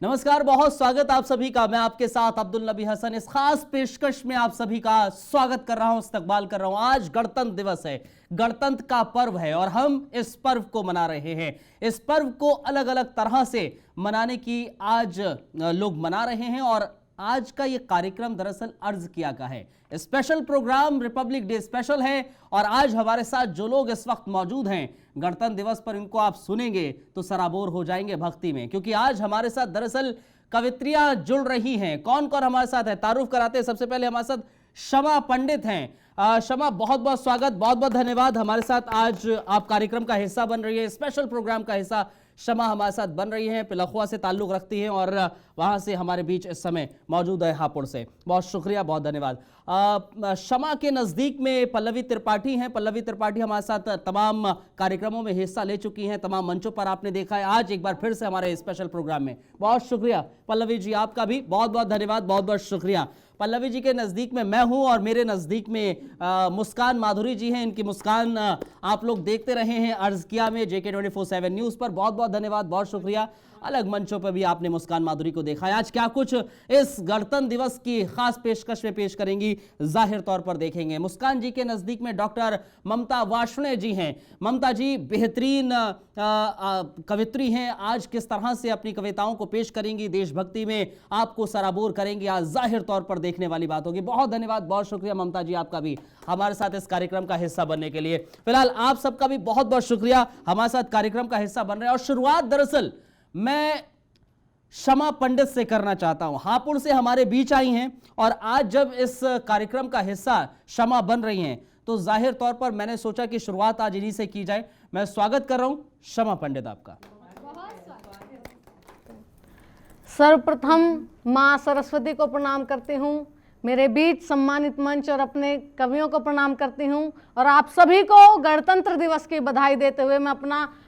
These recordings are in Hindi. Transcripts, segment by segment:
नमस्कार, बहुत स्वागत आप सभी का। मैं आपके साथ अब्दुल नबी हसन इस खास पेशकश में आप सभी का स्वागत कर रहा हूं, इस्तकबाल कर रहा हूं। आज गणतंत्र दिवस है, गणतंत्र का पर्व है और हम इस पर्व को मना रहे हैं। इस पर्व को अलग अलग तरह से मनाने की आज लोग मना रहे हैं और आज का ये कार्यक्रम दरअसल अर्ज किया का है। Special programme Republic Day special है और आज हमारे साथ जो लोग इस वक्त मौजूद हैं गणतंत्र दिवस पर, इनको आप सुनेंगे तो सराबोर हो जाएंगे भक्ति में, क्योंकि आज हमारे साथ दरअसल कवित्रियां जुड़ रही हैं। कौन कौन हमारे साथ है, तारुफ कराते हैं। सबसे पहले हमारे साथ शमा पंडित हैं। शमा, बहुत बहुत स्वागत, बहुत बहुत धन्यवाद। हमारे साथ आज आप कार्यक्रम का हिस्सा बन रही है, स्पेशल प्रोग्राम का हिस्सा शमा हमारे साथ बन रही हैं। पिलखुआ से ताल्लुक रखती हैं और वहां से हमारे बीच इस समय मौजूद है हापुड़ से। बहुत शुक्रिया, बहुत धन्यवाद। शमा के नज़दीक में पल्लवी त्रिपाठी हैं। पल्लवी त्रिपाठी हमारे साथ तमाम कार्यक्रमों में हिस्सा ले चुकी हैं, तमाम मंचों पर आपने देखा है। आज एक बार फिर से हमारे स्पेशल प्रोग्राम में बहुत शुक्रिया पल्लवी जी, आपका भी बहुत बहुत धन्यवाद, बहुत बहुत शुक्रिया। पल्लवी जी के नज़दीक में मैं हूं और मेरे नज़दीक में मुस्कान माधुरी जी हैं। इनकी मुस्कान आप लोग देखते रहे हैं अर्ज किया में, JK 24/7 न्यूज़ पर। बहुत बहुत धन्यवाद, बहुत शुक्रिया। अलग मंचों पर भी आपने मुस्कान माधुरी को देखा है। आज क्या कुछ इस गणतंत्र दिवस की खास पेशकश में पेश करेंगी, जाहिर तौर पर देखेंगे। मुस्कान जी के नज़दीक में डॉक्टर ममता वार्ष्णेय जी हैं। ममता जी बेहतरीन कवित्री हैं। आज किस तरह से अपनी कविताओं को पेश करेंगी, देशभक्ति में आपको सराबोर करेंगी, आज जाहिर तौर पर देखने वाली बात होगी। बहुत धन्यवाद, बहुत शुक्रिया ममता जी आपका भी हमारे साथ इस कार्यक्रम का हिस्सा बनने के लिए। फिलहाल आप सबका भी बहुत बहुत शुक्रिया हमारे साथ कार्यक्रम का हिस्सा बन रहे हैं। और शुरुआत दरअसल मैं शमा पंडित से करना चाहता हूं। हापुड़ से हमारे बीच आई हैं और आज जब इस कार्यक्रम का हिस्सा शमा बन रही हैं तो जाहिर तौर पर मैंने सोचा कि शुरुआत आज इन्हीं से की जाए। मैं स्वागत कर रहा हूं शमा पंडित आपका। सर्वप्रथम मां सरस्वती को प्रणाम करती हूं, मेरे बीच सम्मानित मंच और अपने कवियों को प्रणाम करती हूं और आप सभी को गणतंत्र दिवस की बधाई देते हुए मैं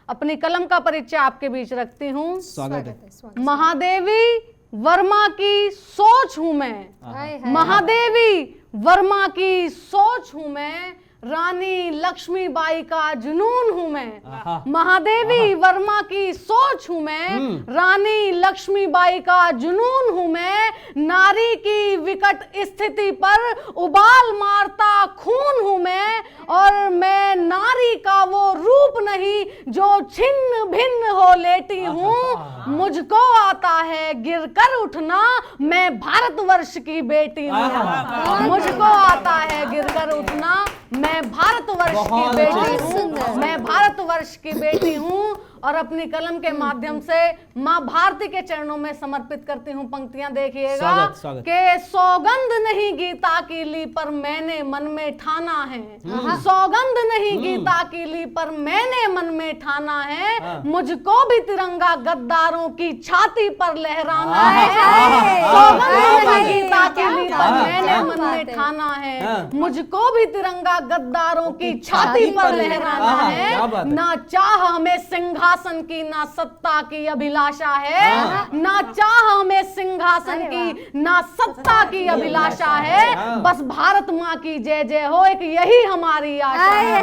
अपनी कलम का परिचय आपके बीच रखती हूं। स्वागत है। महादेवी वर्मा की सोच हूं मैं, महादेवी वर्मा की सोच हूं मैं, रानी लक्ष्मीबाई का जुनून हूं मैं। महादेवी वर्मा की सोच हूं मैं, रानी लक्ष्मीबाई का जुनून हूं मैं, नारी की विकट स्थिति पर उबाल मारता खून हूं मैं, और मैं नारी का वो रूप नहीं जो छिन्न भिन्न हो लेटी हूं। मुझको आता है गिरकर उठना, मैं भारतवर्ष की बेटी हूं। मुझको आता है गिरकर उठना, मैं भारतवर्ष की बेटी हूँ, मैं भारतवर्ष की बेटी हूँ और अपनी कलम के माध्यम से माँ भारती के चरणों में समर्पित करती हूँ। पंक्तियां देखिएगा कि सौगंध नहीं गीता की ली पर मैंने मन में ठाना है, सौगंध नहीं गीता की ली पर मैंने मन में ठाना है, मुझको भी तिरंगा गद्दारों की छाती पर लहराना है। सौगंध नहीं गीता की ली पर मैंने मन में ठाना है, मुझको भी तिरंगा गद्दारों की छाती पर लहराना है। ना चाह हमें सिंहासन की ना सत्ता की अभिलाषा है, ना चाह हमें सिंहासन की ना सत्ता की अभिलाषा है, बस भारत माँ की जय जय हो एक यही हमारी आशा है।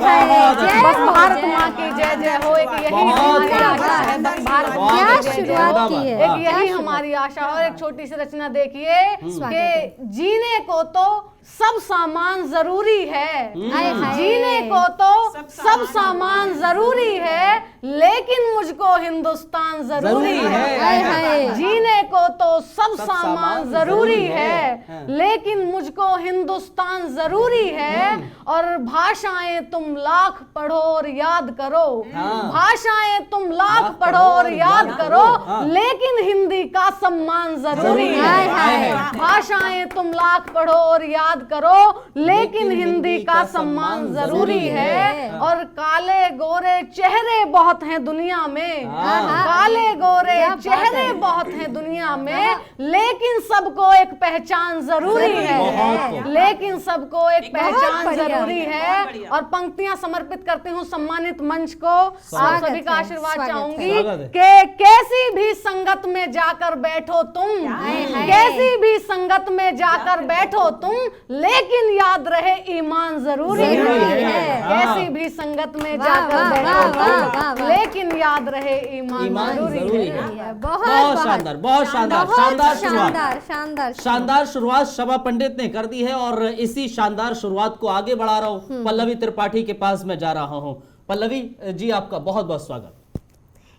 बस भारत माँ की जय जय हो एक यही हमारी आशा है। बस भारत माँ की जय जय हो एक यही हमारी आशा है। और एक छोटी सी रचना देखिए कि जीने को तो सब सामान जरूरी है, जीने को तो सब सामान जरूरी है, लेकिन मुझको हिंदुस्तान जरूरी है। जीने को तो सब सामान जरूरी है, लेकिन मुझको हिंदुस्तान जरूरी है। और भाषाएं तुम लाख पढ़ो और याद करो, भाषाएं तुम लाख पढ़ो और याद करो, लेकिन हिंदी का सम्मान जरूरी है। भाषाएं तुम लाख पढ़ो और याद करो, लेकिन हिंदी का सम्मान जरूरी है। और काले गोरे चेहरे बहुत हैं दुनिया में, काले गोरे चेहरे बहुत हैं दुनिया में, लेकिन सबको एक पहचान जरूरी है, लेकिन सबको एक पहचान जरूरी है। और पंक्तियां समर्पित करती हूँ सम्मानित मंच को। आप सभी का आशीर्वाद चाहूंगी कि कैसी भी संगत में जाकर बैठो तुम, कैसी भी संगत में जाकर बैठो तुम, लेकिन याद रहे ईमान जरूरी है। कैसी भी संगत में जाकर बैठो, लेकिन याद रहे ईमान जरूरी है। बहुत शानदार, बहुत शानदार, शानदार शुरुआत, शानदार शानदार शुरुआत शबा पंडित ने कर दी है और इसी शानदार शुरुआत को आगे बढ़ा रहा हूँ। पल्लवी त्रिपाठी के पास मैं जा रहा हूँ। पल्लवी जी, आपका बहुत बहुत स्वागत।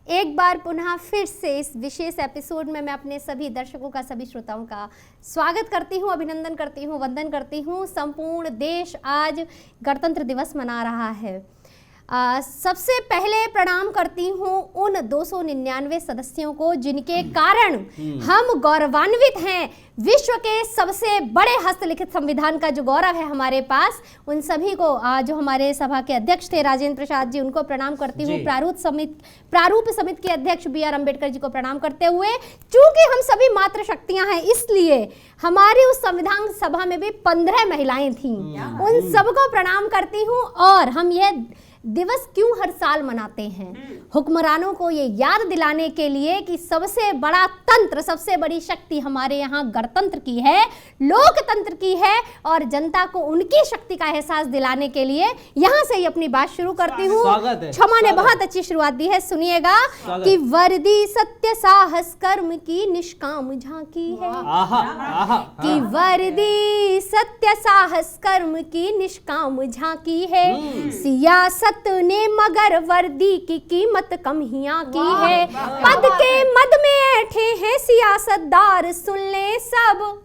एक बार पुनः फिर से इस विशेष एपिसोड में मैं अपने सभी दर्शकों का, सभी श्रोताओं का स्वागत करती हूं, अभिनंदन करती हूं, वंदन करती हूं। संपूर्ण देश आज गणतंत्र दिवस मना रहा है। सबसे पहले प्रणाम करती हूं उन 299 सदस्यों को जिनके कारण हम गौरवान्वित हैं। विश्व के सबसे बड़े हस्तलिखित संविधान का जो गौरव है हमारे पास, उन सभी को जो हमारे सभा के अध्यक्ष थे राजेंद्र प्रसाद जी, उनको प्रणाम करती हूँ। प्रारूप समिति के अध्यक्ष बी आर अम्बेडकर जी को प्रणाम करते हुए, चूंकि हम सभी मातृ शक्तियां हैं इसलिए हमारी उस संविधान सभा में भी 15 महिलाएं थीं, उन सबको प्रणाम करती हूँ। और हम ये दिवस क्यों हर साल मनाते हैं? हुक्मरानों को ये याद दिलाने के लिए कि सबसे बड़ा तंत्र, सबसे बड़ी शक्ति हमारे यहाँ गणतंत्र की है, लोकतंत्र की है, और जनता को उनकी शक्ति का एहसास दिलाने के लिए यहाँ से ही अपनी बात शुरू करती हूँ। क्षमा ने बहुत अच्छी शुरुआत दी है, सुनिएगा कि वर्दी सत्य साहस कर्म की निष्काम झांकी है, कि वर्दी सत्य साहस कर्म की निष्काम झांकी है। सियासत ने मगर वर्दी की कीमत कम हिया की है। पद के मद में ऐठे हैं सियासतदार, सुन ले सब।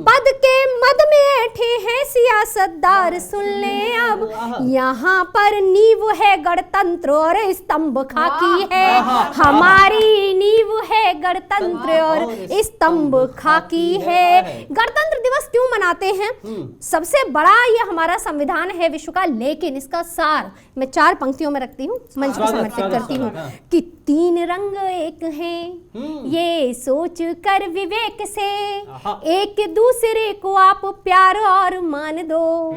पद के मद में ऐठे हैं सियासतदार, सुन ले अब। यहाँ पर नींव है गणतंत्र और स्तंभ खाकी है। हमारी नींव है गणतंत्र और स्तंभ खाकी है। गणतंत्र दिवस क्यों मनाते हैं? सबसे बड़ा ये हमारा संविधान है विश्व का, लेकिन इसका सार मैं 4 पंक्तियों में रखती हूँ, मंच को समर्पित करती हूँ कि 3 रंग एक हैं, ये सोच कर विवेक से एक दूसरे को आप प्यार और मान दो।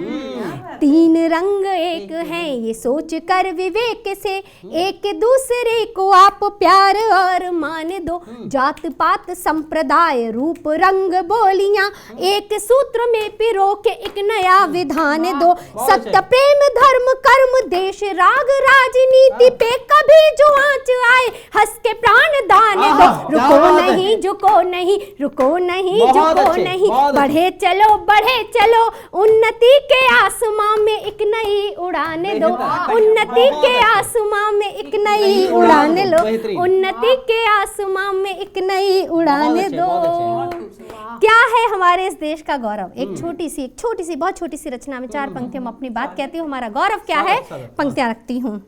3 रंग एक हैं, ये सोच कर विवेक से एक दूसरे को आप प्यार और मान दो। जात पात संप्रदाय रूप रंग बोलियां एक सूत्र में पिरो के एक नया विधान दो। सत्य प्रेम धर्म कर्म देश राग राजनीति पे कभी जो आंच आए हंस के प्राण दान दो। रुको नहीं, झुको नहीं, रुको नहीं, झुको नहीं, बढ़े चलो उन्नति के आसमां में एक नई उड़ान दो। उन्नति के आसमां में एक नई उड़ान लो, उन्नति के आसमां में एक नई उड़ान दो। क्या है हमारे इस देश का गौरव? एक छोटी सी बहुत छोटी सी रचना में 4 पंक्तियों में अपनी बात कहती हूँ। हमारा गौरव क्या है? पंक्तियां रखती हूँ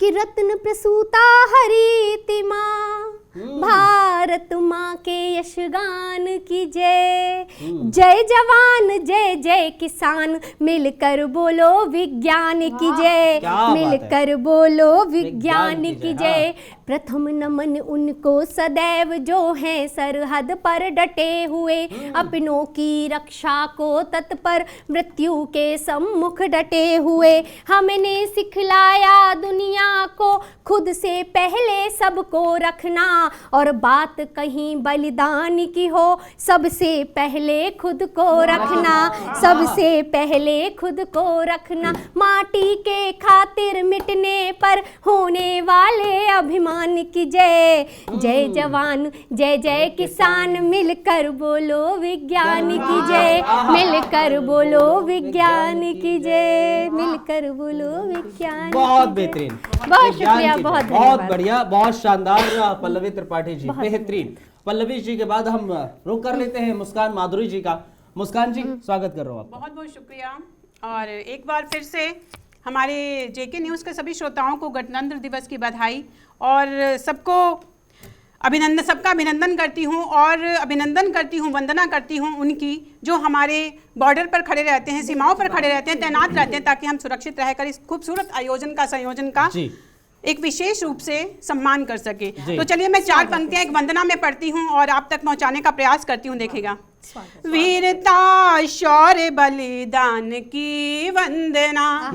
कि रत्न प्रसूता हरिति माँ, भारत माँ के यशगान की जय। जय जवान जय जय किसान, मिलकर बोलो विज्ञान की जय। मिलकर बोलो विज्ञान की जय। प्रथम नमन उनको सदैव जो हैं सरहद पर डटे हुए, अपनों की रक्षा को तत्पर मृत्यु के सम्मुख डटे हुए। हमने सिखलाया दुनिया को खुद से पहले सबको रखना, और बात कहीं बलिदान की हो सबसे पहले खुद को रखना। सबसे पहले खुद को रखना। माटी के खातिर मिटने पर होने वाले अभिमान की जय। जय जवान जय जय किसान, मिलकर बोलो विज्ञान की जय। मिलकर बोलो विज्ञान की जय। मिलकर बोलो विज्ञान। बहुत बेहतरीन, बहुत शुक्रिया, बहुत बढ़िया, बहुत शानदार पल्लवी त्रिपाठी जी, बेहतरीन। पल्लवी जी के बाद हम रुक कर लेते हैं मुस्कान माधुरी जी का। मुस्कान जी, स्वागत कर रहा हूँ आपका। बहुत बहुत शुक्रिया। और एक बार फिर से हमारे जेके न्यूज़ के सभी श्रोताओं को गणतंत्र दिवस की बधाई, और सबका अभिनंदन करती हूँ, और अभिनंदन करती हूँ, वंदना करती हूँ उनकी जो हमारे बॉर्डर पर खड़े रहते हैं, सीमाओं पर खड़े रहते हैं, तैनात रहते हैं, ताकि हम सुरक्षित रहकर इस खूबसूरत आयोजन का, संयोजन का एक विशेष रूप से सम्मान कर सके। तो चलिए मैं 4 पंक्तियां एक वंदना में पढ़ती हूँ और आप तक पहुंचाने का प्रयास करती हूँ, देखिएगा। वीरता शौर्य बलिदान की वंदना,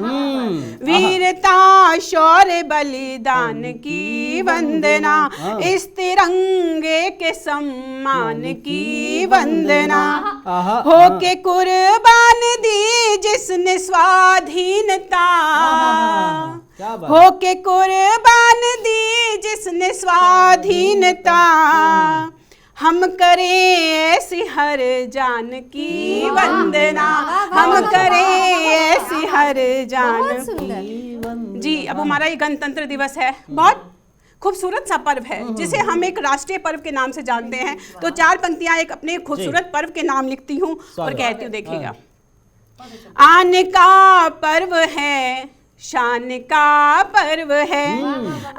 वीरता शौर्य बलिदान की वंदना, इस तिरंगे के सम्मान की वंदना, होके कुर्बान दी जिसने स्वाधीनता, होके कुर्बान दी जिसने स्वाधीनता, हम करें ऐसी हर जान की वंदना, हम करें ऐसी हर जान की। जी, अब हमारा ये गणतंत्र दिवस है, बहुत खूबसूरत सा पर्व है जिसे हम एक राष्ट्रीय पर्व के नाम से जानते हैं। तो 4 पंक्तियां एक अपने खूबसूरत पर्व के नाम लिखती हूँ और कहती हूँ, देखिएगा। आने का पर्व है, शान का पर्व है,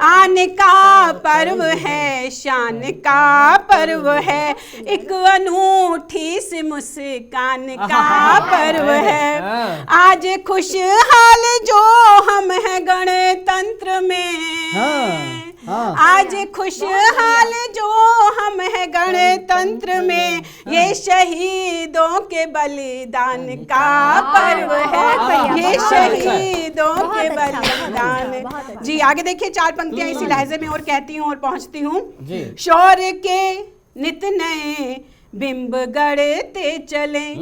आने का पर्व है, शान का पर्व है, एक अनूठी सी मुस्कान का पर्व है। आज खुशहाल जो हम हैं गणतंत्र में, आज खुशहाल जो हम हैं गणतंत्र में, ये शहीदों के बलिदान का पर्व है, ये शहीदों के बलिदान। जी, आगे देखिए 4 पंक्तियां इसी लहजे में और कहती हूँ और पहुंचती हूँ। शौर्य के नित नए बिंब गढ़ते चले,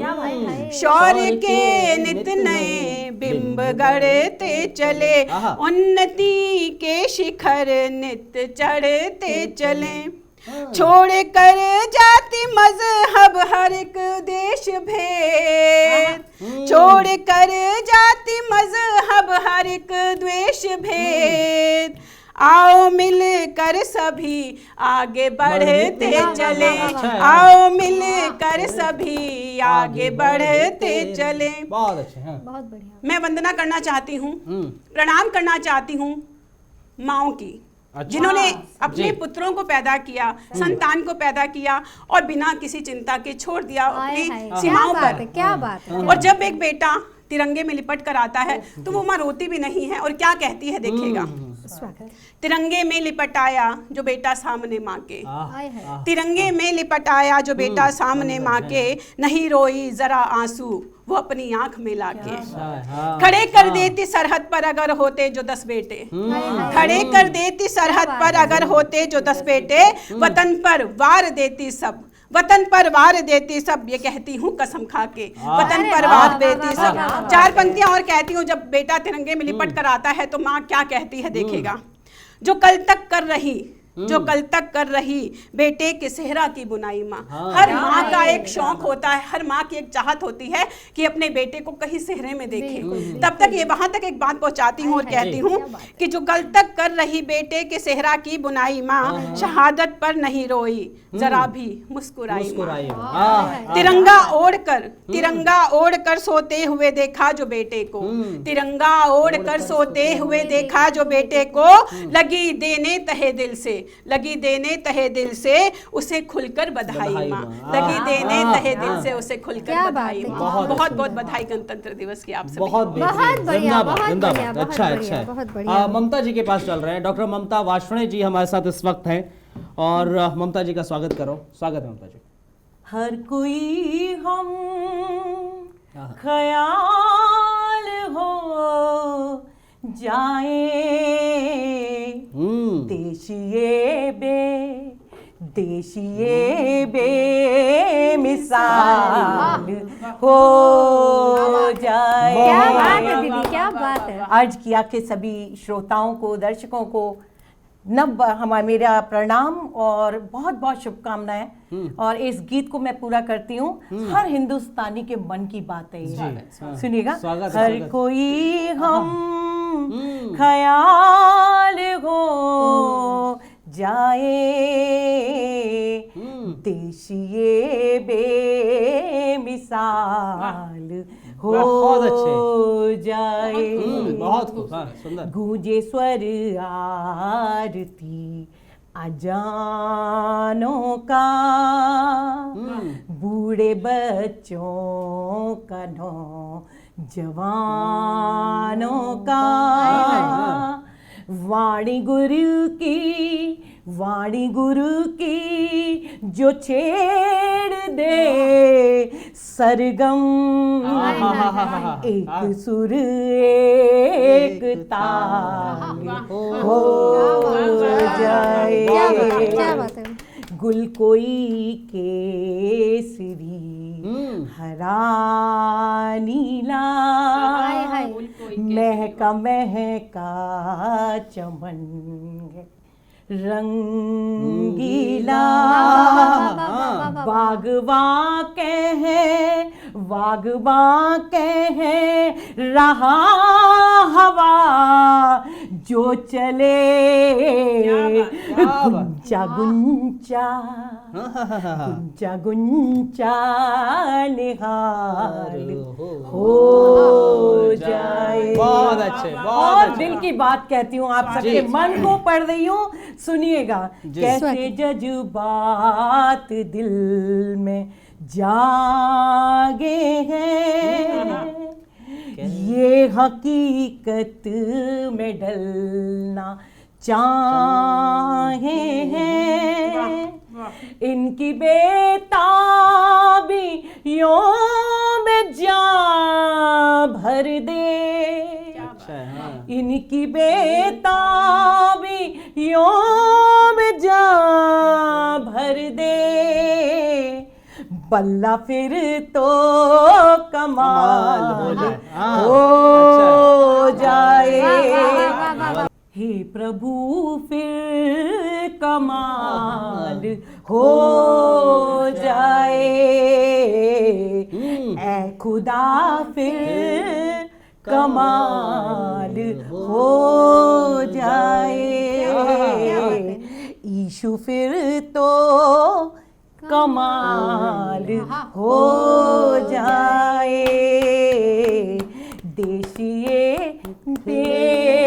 शौर्य के नित नए बिंब गढ़ते चले, उन्नति के शिखर नित चढ़ते चले, छोड़ कर जाति मजहब हर एक देश भेद, छोड़ कर जाति मजहब हर एक द्वेष भेद, आओ मिल कर सभी आगे बढ़ते चले, आओ मिल कर सभी आगे बढ़ते चले। बहुत अच्छे हैं, बहुत बढ़िया। मैं वंदना करना चाहती हूँ, प्रणाम करना चाहती हूँ माओ की, जिन्होंने अपने पुत्रों को पैदा किया, संतान को पैदा किया और बिना किसी चिंता के छोड़ दिया अपनी सीमाओं पर। क्या बात है। और जब एक बेटा तिरंगे में लिपट कर आता है तो वो माँ रोती भी नहीं है और क्या कहती है, देखिएगा। तिरंगे में लिपट आया जो बेटा सामने माँ के, तिरंगे में लिपट आया जो बेटा सामने माँ के, नहीं रोई जरा आंसू वो अपनी आंख में लाके, खड़े कर देती सरहद पर अगर होते जो 10 बेटे, खड़े कर देती सरहद पर अगर होते जो 10 बेटे, वतन पर वार देती सब, वतन पर वार देती सब, ये कहती हूँ कसम खा के, वतन पर वार देती सब। 4 पंक्तियां और कहती हूँ। जब बेटा तिरंगे में लिपट कर आता है तो माँ क्या कहती है, देखिएगा। जो कल तक कर रही, जो कल तक कर रही बेटे के सेहरा की बुनाई माँ। हर माँ का एक शौक होता है, हर माँ की एक चाहत होती है कि अपने बेटे को कहीं सेहरे में देखे। तब तक ये वहां तक एक बात पहुंचाती हूँ और कहती हूँ कि जो कल तक कर रही बेटे के सेहरा की बुनाई माँ, शहादत पर नहीं रोई जरा भी मुस्कुराई माँ। तिरंगा ओढ़कर, तिरंगा ओढ़कर सोते हुए देखा जो बेटे को, तिरंगा ओढ़कर सोते हुए देखा जो बेटे को, लगी देने तहे दिल से, लगी देने तहे दिल से उसे खुलकर बधाई माँ, लगी देने तहे दिल से उसे खुलकर बधाई माँ। बहुत बहुत बधाई गणतंत्र दिवस की आप सभी। बहुत बढ़िया, बहुत बढ़िया, अच्छा अच्छा। बहुत बढ़िया। ममता जी के पास चल रहे हैं, डॉक्टर ममता वार्ष्णेय जी हमारे साथ इस वक्त हैं और ममता जी का स्वागत करो। स्वागत है ममता जी। हर कोई हम ख्याल हो जाए, देशिए बेमिसाल हो जाए। क्या बात है दीदी, क्या बात है। आज की आके सभी श्रोताओं को, दर्शकों को हमारा मेरा प्रणाम और बहुत बहुत शुभकामनाएं। और इस गीत को मैं पूरा करती हूँ, हर हिंदुस्तानी के मन की बात है ये, सुनिएगा। हर कोई हम ख्याल हो जाए, देशिए बेमिसाल हो जाए। बहुत खूब, सुंदर। गूंजे स्वर आरती अजानों का, बूढ़े बच्चों का नौ जवानों का, वाणी गुरु की जो छेड़ दे सरगम, एक सुर एक ताल हो जाए। क्या बात है। गुल कोई केसरी हरा नीला, महका महका चमन रंगीला, बागवा कहे रहा हवा जो चले, गुंचा गुंचा निहाल हो जाए। बहुत अच्छे, बहुत और अच्छे। दिल की बात कहती हूँ, आप सबके मन को पढ़ रही हूँ, सुनिएगा। कैसे जज्बात दिल में जागे हैं, ये हकीकत में ढलना चाहे हैं, इनकी बेताबियों में जा भर दे, इनकी बेताबियों में जा भर दे, बल्ला फिर तो कमाल हो जाए। हे प्रभु फिर कमाल हो जाए, ऐ खुदा फिर कमाल हो जाए, यीशु फिर तो कमाल हो जाए, देश ये बेमिसाल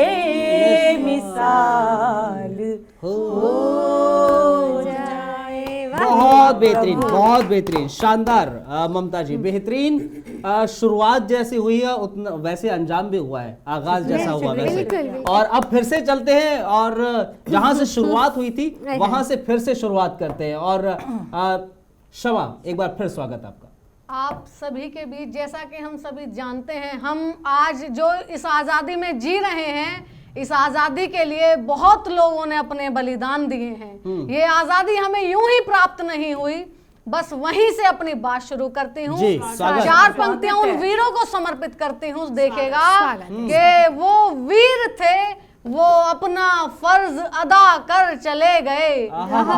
हो जाए। बहुत बेहतरीन, बहुत बेहतरीन, शानदार ममता जी, बेहतरीन। शुरुआत जैसी हुई है उतना वैसे अंजाम भी हुआ है, आगाज जैसा हुआ वैसे। और अब फिर से चलते हैं और जहां से शुरुआत हुई थी वहां से फिर से शुरुआत करते हैं। और शमा, एक बार फिर स्वागत आपका। आप सभी के बीच, जैसा कि हम सभी जानते हैं, हम आज जो इस आज़ादी में जी रहे हैं, इस आज़ादी के लिए बहुत लोगों ने अपने बलिदान दिए हैं। ये आज़ादी हमें यूं ही प्राप्त नहीं हुई। बस वहीं से अपनी बात शुरू करती हूँ। 4 पंक्तियां उन वीरों को समर्पित करती हूँ। देखेगा कि वो वीर थे, वो अपना फर्ज अदा कर चले गए।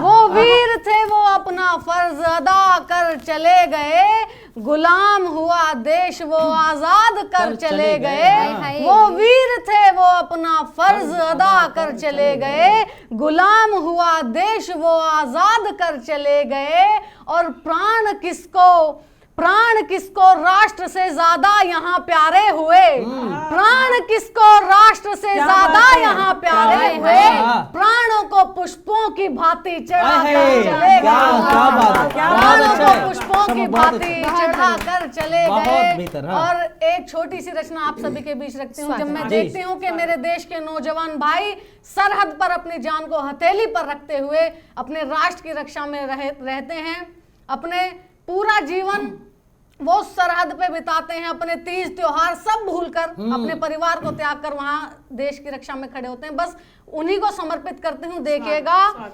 वो वीर थे, वो अपना फर्ज अदा कर चले गए। गुलाम हुआ देश, वो आजाद कर चले गए। वो वीर थे, वो अपना फर्ज अदा कर चले गए। गुलाम हुआ देश, वो आजाद कर चले गए। और प्राण किसको राष्ट्र से ज्यादा यहाँ प्यारे हुए। प्राण किसको राष्ट्र से ज्यादा यहाँ प्यारे हुए। प्राणों को पुष्पों की भांति चढ़ा कर चले गए। प्राणों को पुष्पों की भांति चढ़ा कर चले गए। और एक छोटी सी रचना आप सभी के बीच रखती हूँ। जब मैं देखती हूँ कि मेरे देश के नौजवान भाई सरहद पर अपनी जान को हथेली पर रखते हुए अपने राष्ट्र की रक्षा में रहते हैं, अपने पूरा जीवन वो सरहद पे बिताते हैं, अपने तीज त्योहार सब भूलकर अपने परिवार को त्याग कर वहां देश की रक्षा में खड़े होते हैं, बस उन्हीं को समर्पित करती हूँ। देखिएगा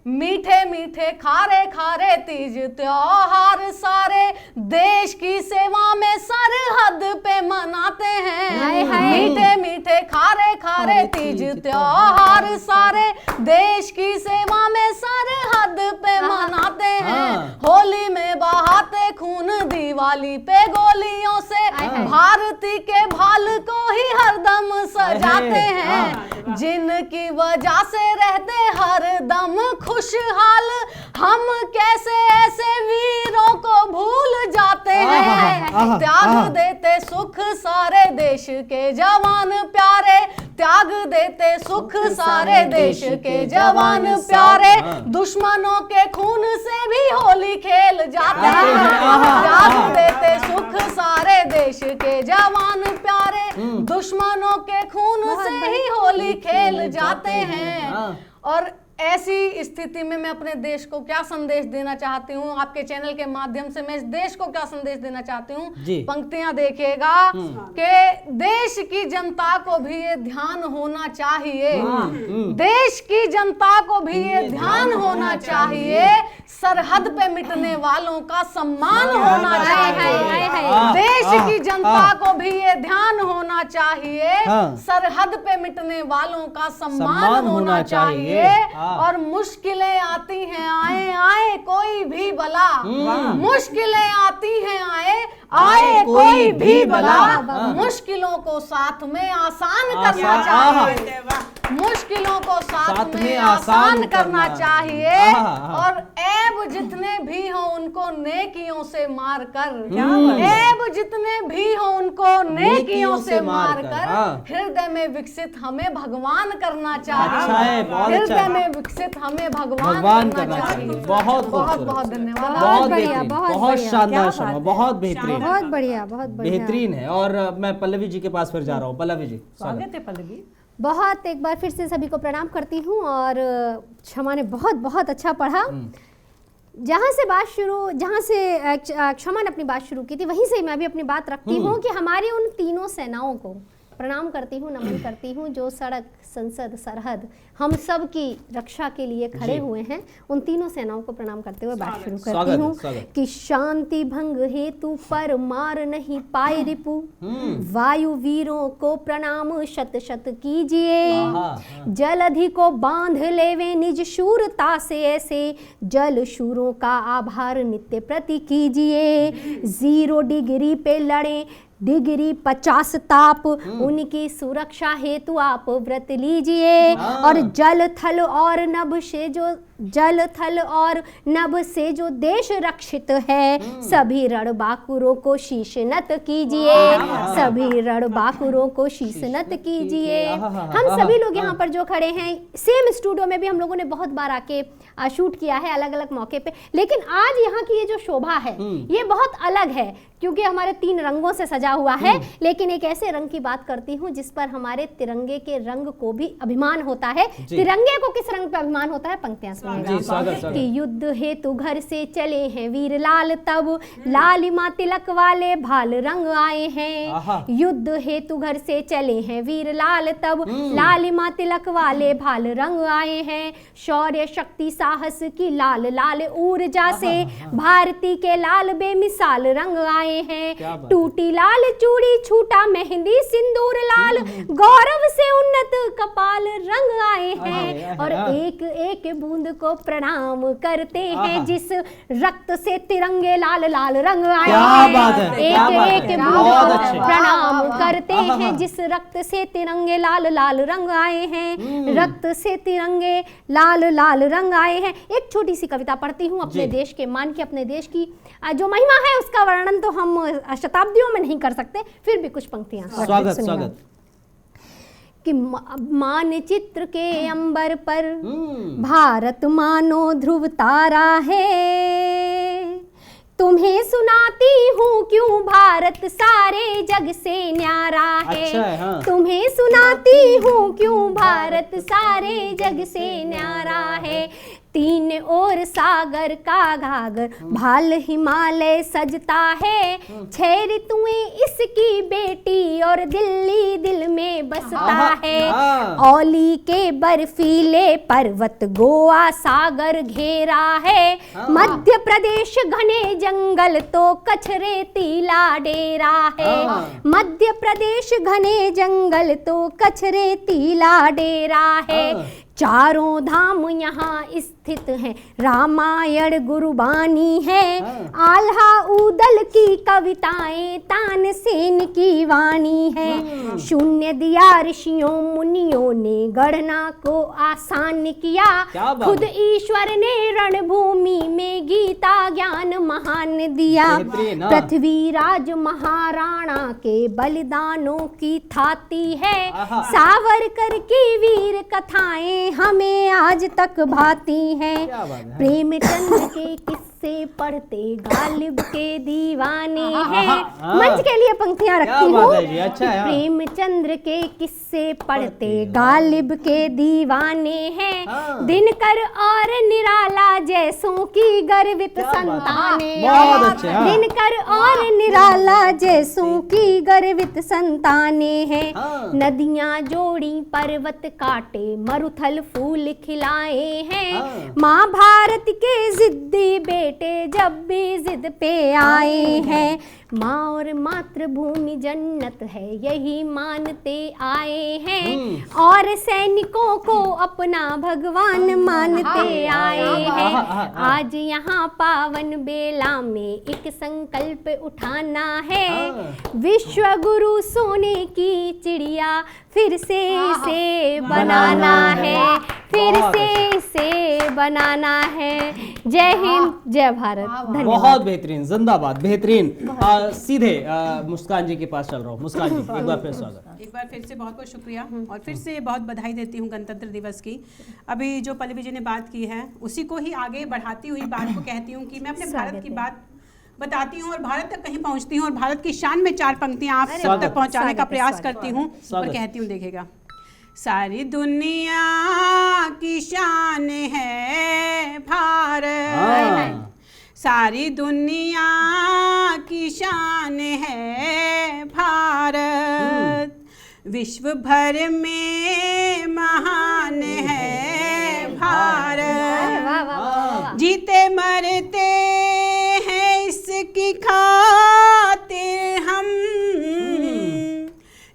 मीठे मीठे खारे खारे तीज त्योहार सारे देश की सेवा में सरहद पे मनाते हैं। मीठे मीठे खारे खारे तीज त्योहार सारे देश की सेवा में सरहद पे मनाते हैं। होली में बहाते खून, दिवाली पे गोलियों से भारती के भाल को ही हरदम सजाते हैं। जिनकी वजह से रहते हरदम खुशहाल, हम कैसे ऐसे वीरों को भूल जाते हैं। त्याग देते सुख सारे देश के जवान प्यारे, त्याग देते सुख सारे देश के जवान प्यारे। दुश्मनों के खून से भी होली खेल जाते हैं। त्याग देते सुख सारे देश के जवान प्यारे, दुश्मनों के खून से ही होली होली खेल जाते हैं। हाँ। और ऐसी स्थिति में मैं अपने देश को क्या संदेश देना चाहती हूँ, आपके चैनल के माध्यम से मैं इस देश को क्या संदेश देना चाहती जी। हूँ। पंक्तियां देखिएगा कि देश की जनता को भी ये ध्यान होना चाहिए, देश की जनता को भी ये ध्यान होना चाहिए, सरहद पे मिटने वालों का सम्मान होना चाहिए। देश की जनता को भी ये ध्यान होना चाहिए, हाँ। सरहद पे मिटने वालों का सम्मान सम्मान होना होना चाहिए। चाहिए। और मुश्किलें आती हैं आए आए कोई भी बला, मुश्किलें आती हैं आए आए कोई भी बला, मुश्किलों को साथ में आसान करना चाहिए, मुश्किलों को साथ में आसान करना चाहिए। और ऐब जितने भी हो उनको नेकियों से मार कर, ऐब जितने भी हो उनको नेकियों से मार कर, हृदय में विकसित हमें भगवान करना अच्छा है, चाहिए, बहुत अच्छा हृदय है। में विकसित हमें भगवान भगवान करना करना चाहिए। चाहिए। बहुत बहुत खूबसूरत। बहुत धन्यवाद। बहुत बढ़िया, बेहतरीन, बहुत बहुत बढ़िया। शानदार शर्मा, बहुत बेहतरीन, बहुत बढ़िया, बहुत बढ़िया। बेहतरीन है। और मैं पल्लवी जी के पास फिर जा रहा हूँ। पल्लवी जी स्वागत। स्वागत है पल्लवी। बहुत एक बार फिर से सभी को प्रणाम करती हूँ। और क्षमा ने बहुत बहुत अच्छा पढ़ा। जहाँ से क्षमा ने अपनी बात शुरू की थी, वहीं से मैं भी अपनी बात रखती हूँ कि हमारे उन तीनों सेनाओं को प्रणाम करती हूँ, नमन करती हूँ, जो सड़क, संसद, सरहद हम सब की रक्षा के लिए खड़े हुए हैं। उन तीनों सेनाओं को प्रणाम करते हुए बात शुरू करती हूँ कि शांति भंग हेतु पर मार नहीं पाए रिपु, वायु वीरों को प्रणाम शत शत कीजिए, जलधि को बांध लेवे निज शूरता से, ऐसे जल शूरों का आभार नित्य प्रति कीजिए, 0 डिग्री पे लड़े डिग्री 50 ताप, उनकी सुरक्षा हेतु आप व्रत लीजिए, और जल थल और नभ से जो देश रक्षित है, सभी रणबांकुरों को शीश नत कीजिए, सभी रणबांकुरों को शीश नत कीजिए। हम सभी लोग यहाँ पर जो खड़े हैं, सेम स्टूडियो में भी हम लोगों ने बहुत बार आके शूट किया है अलग अलग मौके पे, लेकिन आज यहाँ की ये जो शोभा है ये बहुत अलग है, क्योंकि हमारे 3 रंगों से सजा हुआ है। लेकिन एक ऐसे रंग की बात करती हूँ जिस पर हमारे तिरंगे के रंग को भी अभिमान होता है। तिरंगे को किस रंग पे अभिमान होता है, पंक्तियां सुनिएगा कि युद्ध हेतु घर से चले हैं वीर लाल, तब लालिमा तिलक वाले भाल रंग आए हैं। युद्ध हेतु घर से चले हैं वीर लाल, तब लालिमा तिलक वाले भाल रंग आए हैं। शौर्य शक्ति साहस की लाल लाल ऊर्जा से भारती के लाल बेमिसाल रंग आए हैं। टूटी लाल चूड़ी छूटा मेहंदी सिंदूर लाल, गौरव से उन्नत कपाल रंग आए हैं। और एक एक बूंद को प्रणाम करते हैं, जिस रक्त से तिरंगे लाल लाल रंग आए हैं। एक एक बूंद को प्रणाम करते हैं, जिस रक्त से तिरंगे लाल लाल रंग आए हैं, रक्त से तिरंगे लाल लाल रंग आए हैं। एक छोटी सी कविता पढ़ती हूँ अपने देश के मान की, अपने देश की जो महिमा है उसका वर्णन तो हम शताब्दियों में नहीं कर सकते, फिर भी कुछ पंक्तियां। स्वागत। कि मानचित्र के अंबर पर भारत मानो ध्रुव तारा है, तुम्हें सुनाती हूँ क्यों भारत सारे जग से न्यारा है। अच्छा है, हाँ। तुम्हें सुनाती हूँ क्यों भारत सारे जग से न्यारा है। 3 ओर सागर का घागर भाल हिमालय सजता है, 6 ऋतुएं इसकी बेटी और दिल्ली दिल में बसता है। औली के बर्फीले पर्वत गोवा सागर घेरा है, मध्य प्रदेश घने जंगल तो कच्छ रेतीला डेरा है। मध्य प्रदेश घने जंगल तो कच्छ रेतीला डेरा है। चारों धाम यहाँ स्थित हैं, रामायण गुरुबानी है। आल्हा उदल की कविताएं तानसेन की वाणी है। शून्य दिया ऋषियों मुनियों ने गणना को आसान किया, खुद ईश्वर ने रणभूमि में गीता ज्ञान महान दिया। पृथ्वीराज महाराणा के बलिदानों की थाती है, सावरकर की वीर कथाएं हमें आज तक भाती हैं। प्रेमचंद के किस्से किस्से पढ़ते गालिब के दीवाने हैं। मंच के लिए पंक्तियां रखती हूँ। अच्छा है, हाँ। प्रेमचंद्र के किस्से पढ़ते गालिब के दीवाने हैं। हाँ। दिनकर और निराला जैसों की गर्वित संतानें बहुत हैं। अच्छे, हाँ। दिनकर और निराला जैसों की गर्वित संतानें हैं। हाँ। नदियां जोड़ी पर्वत काटे मरुथल फूल खिलाए हैं। हाँ। माँ भारत के जिद्दी बेटे जब भी जिद पे आए हैं। माँ और मातृभूमि जन्नत है यही मानते आए हैं। और सैनिकों को अपना भगवान मानते आए हैं। आज यहाँ पावन बेला में एक संकल्प उठाना है। विश्व गुरु सोने की चिड़िया फिर से इसे बनाना है। फिर से इसे बनाना है। जय हिंद, जय भारत, धन्यवाद। बहुत बेहतरीन, जिंदाबाद, बेहतरीन। सीधे मुस्कान जी के पास चल रहा हूँ। मुस्कान जी, एक बार फिर स्वागत। एक बार फिर से बहुत बहुत शुक्रिया और फिर से बहुत बधाई देती हूँ गणतंत्र दिवस की। अभी जो पल्लवी जी ने बात की है उसी को ही आगे बढ़ाती हुई बात को कहती हूँ कि मैं अपने भारत की बात बताती हूँ और भारत तक कहीं पहुँचती हूँ और भारत की शान में 4 पंक्तियाँ आप सब तक पहुँचाने का प्रयास करती हूँ और कहती हूँ, देखेगा। सारी दुनिया की शान है भारत, सारी दुनिया की शान है भारत, विश्व भर में महान है भारत। जीते मरते हैं इसकी खातिर हम,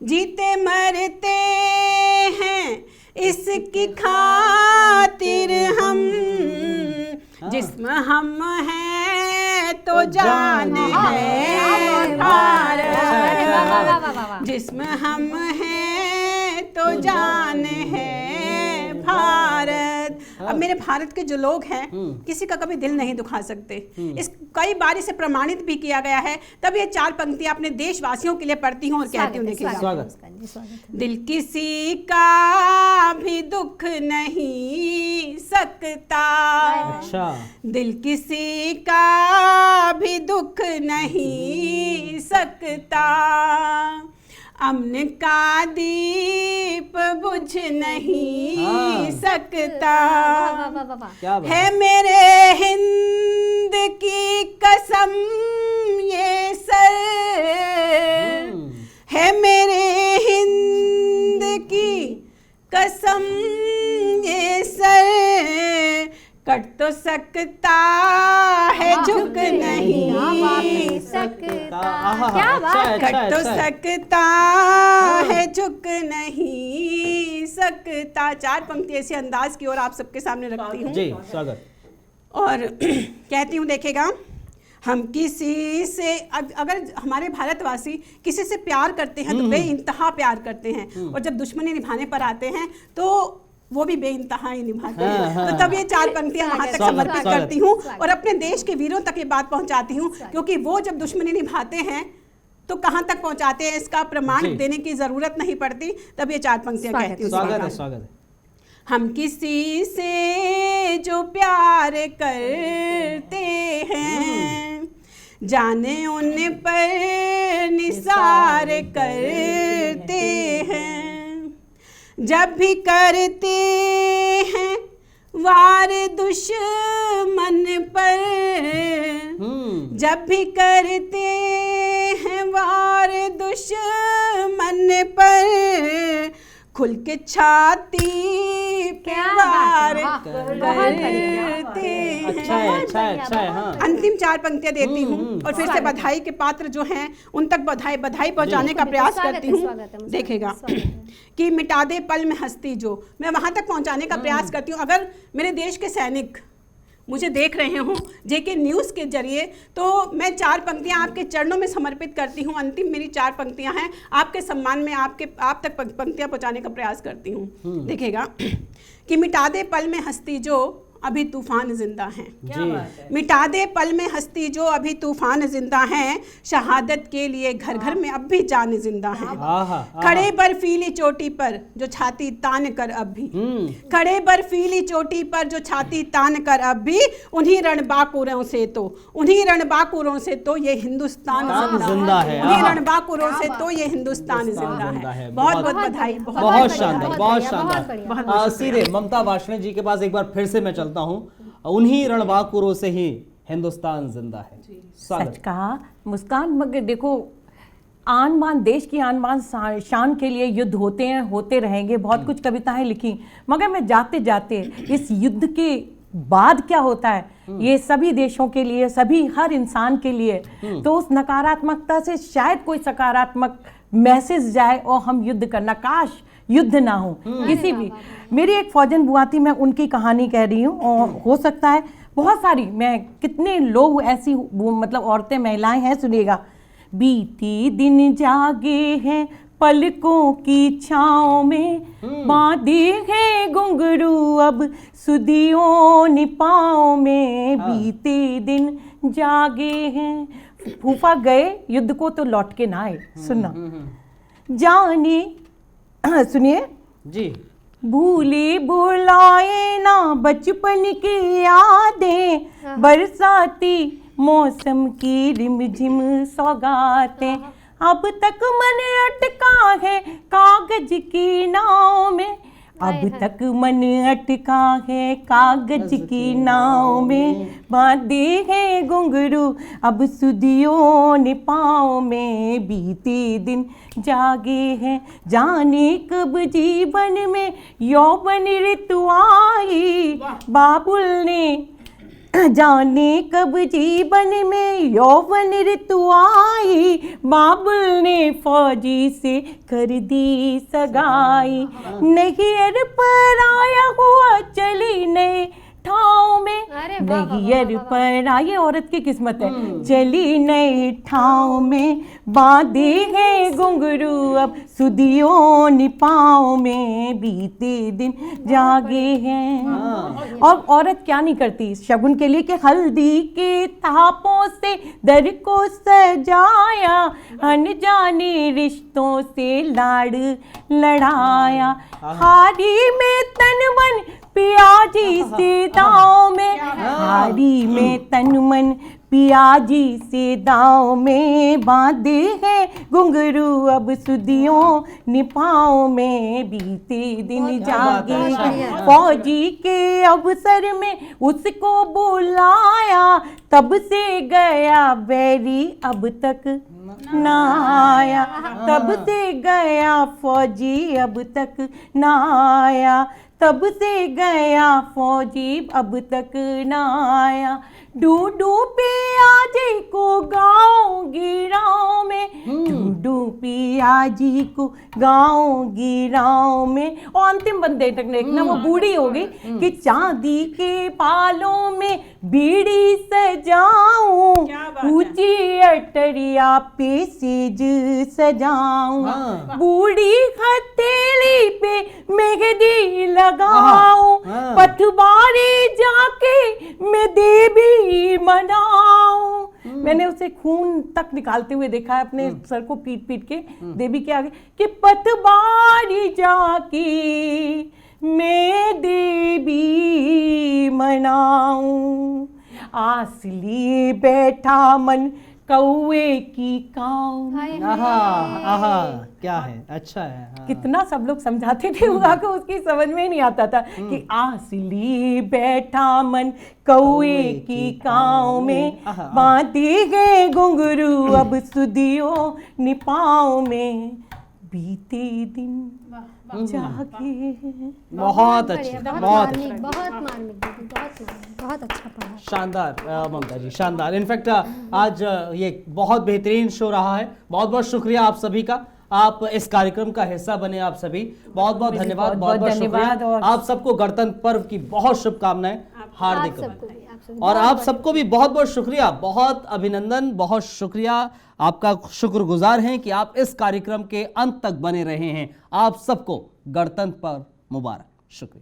जीते मरते हैं इसकी खातिर हम। जिस्म हम हैं तो जान है भारत, जिस्म हम हैं तो जान है भारत। अब मेरे भारत के जो लोग हैं किसी का कभी दिल नहीं दुखा सकते। इस कई बार इसे प्रमाणित भी किया गया है। तब ये 4 पंक्तियां अपने देशवासियों के लिए पढ़ती हूँ और कहती हूँ, देखिए। दिल किसी का भी दुख नहीं सकता, अच्छा। दिल किसी का भी दुख नहीं सकता, अमन का दीप बुझ नहीं सकता। है मेरे हिंद की कसम ये सर, है मेरे हिंद की कसम ये सर, कट तो सकता है झुक नहीं सकता। क्या बात, कट तो सकता है झुक नहीं सकता। 4 पंक्ति ऐसे अंदाज की ओर आप सबके सामने रखती हूँ जी, स्वागत। और कहती हूँ, देखेगा। हम किसी से अगर हमारे भारतवासी किसी से प्यार करते हैं तो बेइंतहा प्यार करते हैं, और जब दुश्मनी निभाने पर आते हैं तो वो भी बेइंतहा ही निभाते हैं। तो तब ये 4 पंक्तियां वहां तक समर्पित करती हूँ और अपने देश के वीरों तक ये बात पहुंचाती हूँ, क्योंकि वो जब दुश्मनी निभाते हैं तो कहां तक पहुंचाते हैं इसका प्रमाण देने की जरूरत नहीं पड़ती। तब ये 4 पंक्तियां कहती हूँ। स्वागत है, स्वागत है। हम किसी से जो प्यार करते हैं, जाने उन पर निसार करते हैं। जब भी करते हैं वार दुश्मन पर, जब भी करते हैं वार दुश्मन पर, खुल के छाती पे वार करते हैं। अच्छा है, अच्छा है, अच्छा है, हाँ। अंतिम 4 पंक्तियां देती हूँ और फिर से बधाई के पात्र जो हैं उन तक बधाई पहुंचाने का प्रयास करती हूँ। देखेगा कि मिटा दे पल में हस्ती जो, मैं वहां तक पहुंचाने का प्रयास करती हूँ। अगर मेरे देश के सैनिक मुझे देख रहे हो जेके न्यूज़ के जरिए, तो मैं 4 पंक्तियां आपके चरणों में समर्पित करती हूं। अंतिम मेरी 4 पंक्तियां हैं, आपके सम्मान में आप तक पंक्तियां पहुंचाने का प्रयास करती हूं। देखिएगा कि मिटा दे पल में हस्ती जो, अभी तूफान जिंदा हैं। जी मिटा दे पल में हस्ती जो, अभी तूफान जिंदा हैं। शहादत के लिए घर घर में अब भी जान जिंदा हैं। आहा, खड़े बर्फीली चोटी पर जो छाती तान कर अब भी, खड़े बर्फीली चोटी पर जो छाती तान कर अब भी, उन्हीं रणबांकुरों से तो, उन्हीं रणबांकुरों से तो ये हिंदुस्तान जिंदा है। उन्हीं आहा। रणबांकुरों से तो ये हिंदुस्तान जिंदा है। बहुत बहुत बधाई। बहुत शानदार, बहुत बढ़िया, शानदार। सीधे ममता वार्ष्णेय जी के पास एक बार फिर से मैं चलता हूँ। उन्हीं रणबांकुरों से ही हिंदुस्तान जिंदा है। स्वागत। सच कहा मुस्कान। मगर देखो, आन बान, देश की आन बान शान के लिए युद्ध होते हैं, होते रहेंगे। बहुत कुछ कविताएं लिखी, मगर मैं जाते जाते इस युद्ध के बाद क्या होता है ये सभी देशों के लिए, सभी हर इंसान के लिए, तो उस नकारात्मकता से शायद कोई सकारात्मक मैसेज जाए और हम युद्ध करना, काश युद्ध ना हो किसी भी। मेरी एक फौजन बुआ थी, मैं उनकी कहानी कह रही हूँ, और हो सकता है बहुत सारी, मैं कितने लोग ऐसी मतलब औरतें, महिलाएं हैं, सुनिएगा। बीती दिन जागे हैं पलकों की छाँव में, बांधे हैं घुंघरू अब सुदियों निपाओं में, बीते दिन जागे हैं। फूफा गए युद्ध को तो लौट के ना आए। सुनना जाने सुनिए जी। भूले भुलाए ना बचपन की यादें, बरसाती मौसम की रिमझिम सौगातें, अब तक मन अटका है कागज की नाव में, अब तक मन अटका है कागज की नाव में, बांधे हैं घुंघरू अब सुदियों ने पाँव में, बीते दिन जागे हैं। जाने कब जीवन में यौवन ऋतु आई, बाबुल ने जाने कब जीवन में यौवन ऋतु आई, बाबुल ने फौजी से कर दी सगाई, नैहर पर आया हुआ चली नए ठाव में, नैहर पर आई, औरत की किस्मत है, चली नए ठाव में, बांधे हैं घुंघरू अब सुदियों निपाओं में, बीते दिन जागे हैं। और औरत क्या नहीं करती शगुन के लिए, कि हल्दी के थापों से दर को सजाया, अनजाने रिश्तों से लाड़ लड़ाया, हारी में तन मन पियाजी से दाव में, हारी में तन मन पियाजी से दाव में, बांधे हैं घुंघरू अब सुदियों निपाओं में, बीते दिन जागे हैं। फौजी के अवसर में उसको बुलाया, तब से गया बैरी अब तक ना आया, तब से गया फौजी अब तक ना आया, तब से गया फौजी अब तक ना आया, डूडू पियाजी को गाँव गिराओं में, डूडू पियाजी को गाँव गिराओं में। और अंतिम बंदे तक देखना, वो बूढ़ी हो गई कि चांदी के पालों में बीड़ी सजाऊं, ऊंची अटरिया पे सेज सजाऊं, बूढ़ी हथेली पे मेहंदी लगाऊं, पथवारी जाके मैं देवी मनाऊं। मैंने उसे खून तक निकालते हुए देखा है, अपने सर को पीट पीट के देवी के आगे, कि पथवारी जाके मैं देवी मनाऊं, आस लिए बैठा मन कौए की काऊ। आहा, आहा, क्या है, अच्छा है। हाँ। कितना सब लोग समझाते थे हुआ को, उसकी समझ में ही नहीं आता था कि आस लिए बैठा मन कौए की काऊ में, बांधे गए घुंघरू अब सुदियों निपाओं में, बीते दिन जागे। बहुत अच्छा, बहुत अच्छा। बहुत मार्मिक दीदी, बहुत अच्छा पढ़ा। शानदार ममता जी, शानदार। इनफैक्ट आज ये बहुत बेहतरीन शो रहा है। बहुत बहुत शुक्रिया आप सभी का, आप इस कार्यक्रम का हिस्सा बने। आप सभी बहुत बहुत धन्यवाद, बहुत बहुत शुक्रिया। आप सबको गणतंत्र पर्व की बहुत शुभकामनाएं, हार्दिक और आप सबको भी बहुत बहुत शुक्रिया, बहुत अभिनंदन, बहुत शुक्रिया। आपका शुक्रगुजार हैं कि आप इस कार्यक्रम के अंत तक बने रहे हैं। आप सबको गणतंत्र पर्व मुबारक। शुक्रिया।